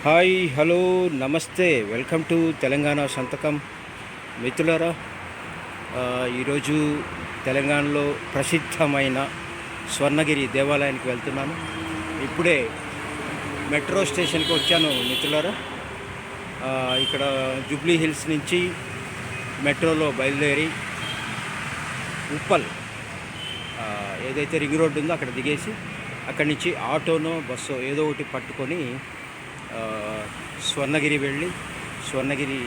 Hi hello నమస్తే welcome to Telangana సంతకం మిత్రులారా. ఈరోజు తెలంగాణలో ప్రసిద్ధమైన స్వర్ణగిరి దేవాలయానికి వెళ్తున్నాను. ఇప్పుడే మెట్రో స్టేషన్కి వచ్చాను మిత్రులారా. ఇక్కడ జూబ్లీ హిల్స్ నుంచి మెట్రోలో బయలుదేరి ఉప్పల్ ఏదైతే రింగ్ రోడ్డు ఉందో అక్కడ దిగేసి అక్కడి నుంచి ఆటోనో బస్సో ఏదో ఒకటి పట్టుకొని స్వర్ణగిరి వెళ్ళి స్వర్ణగిరి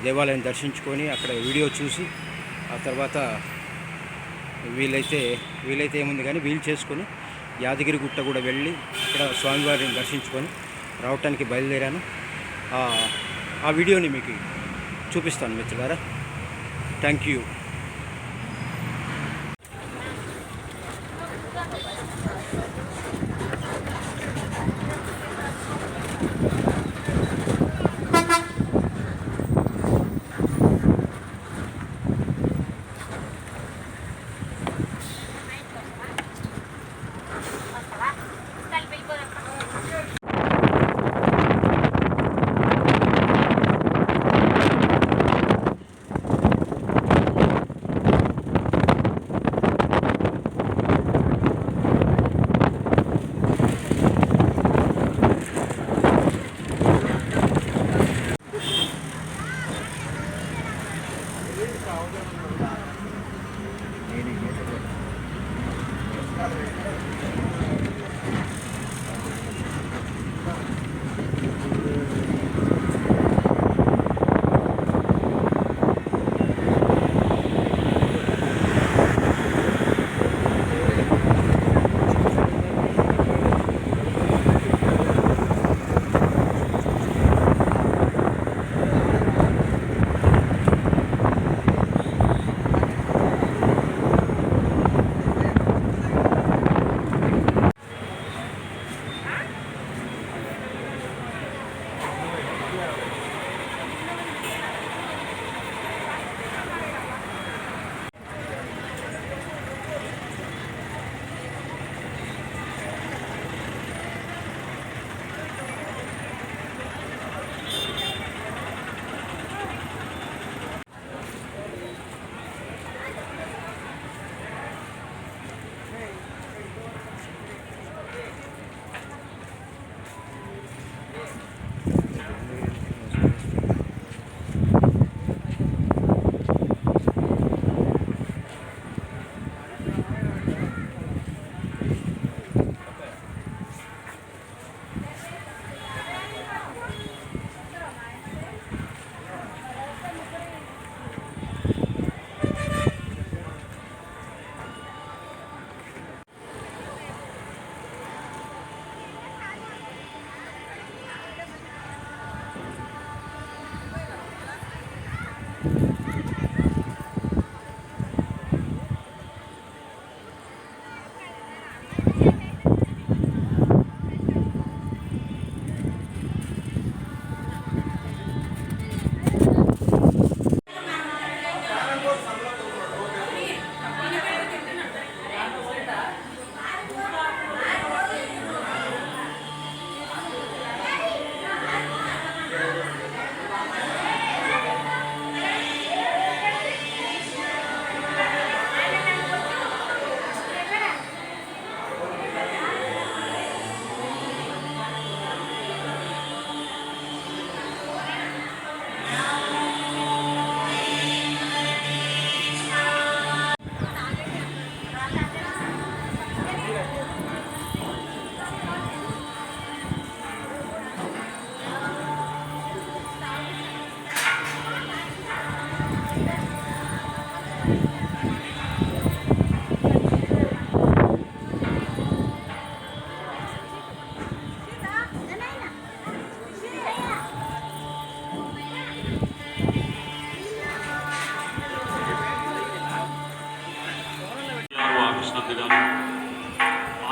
దేవాలయం దర్శించుకొని అక్కడ వీడియో చూసి ఆ తర్వాత వీలైతే ఏముంది కానీ వీలు చేసుకొని యాదగిరి గుట్ట కూడా వెళ్ళి అక్కడ స్వామివారిని దర్శించుకొని రావటానికి బయలుదేరాను. ఆ వీడియోని మీకు చూపిస్తాను మిత్రులారా. Thank you.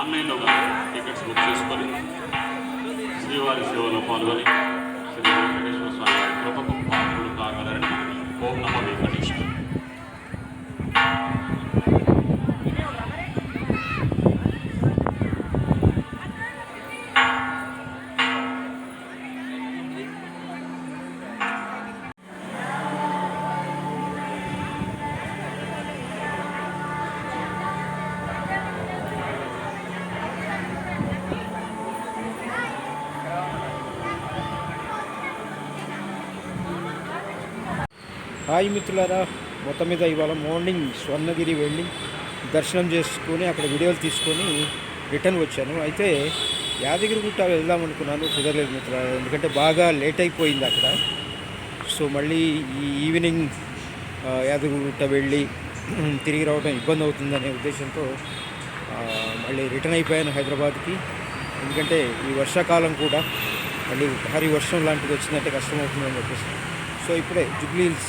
ఆన్లైన్లో టికెట్స్ బుక్ చేసుకొని శ్రీవారి సేవలో పాల్గొని శ్రీ వెంకటేశ్వర స్వామి వారి కృపకు పాత్రులు కాగలరని ఓం నమో వెంకటేశ్వర. హాయ్ మిత్రులారా, మొత్తం మీద ఇవాళ మార్నింగ్ స్వర్ణగిరి వెళ్ళి దర్శనం చేసుకొని అక్కడ వీడియోలు తీసుకొని రిటర్న్ వచ్చాను. అయితే యాదగిరిగుట్ట వెళ్దాం అనుకున్నాను, కుదరలేదు మిత్రులారా, ఎందుకంటే బాగా లేట్ అయిపోయింది అక్కడ. సో మళ్ళీ ఈ ఈవినింగ్ యాదగిరిగుట్ట వెళ్ళి తిరిగి రావడం ఇబ్బంది అవుతుందనే ఉద్దేశంతో మళ్ళీ రిటర్న్ అయిపోయాను హైదరాబాద్కి. ఎందుకంటే ఈ వర్షాకాలం కూడా మళ్ళీ భారీ వర్షం లాంటిది వచ్చిందంటే కష్టం అవుతుందని చెప్పేసి. సో ఇప్పుడే జూబ్లీ హిల్స్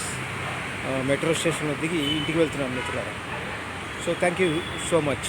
మెట్రో స్టేషన్లో దిగి ఇంటికి వెళ్తున్నాను మిత్రులారా. So thank you so much.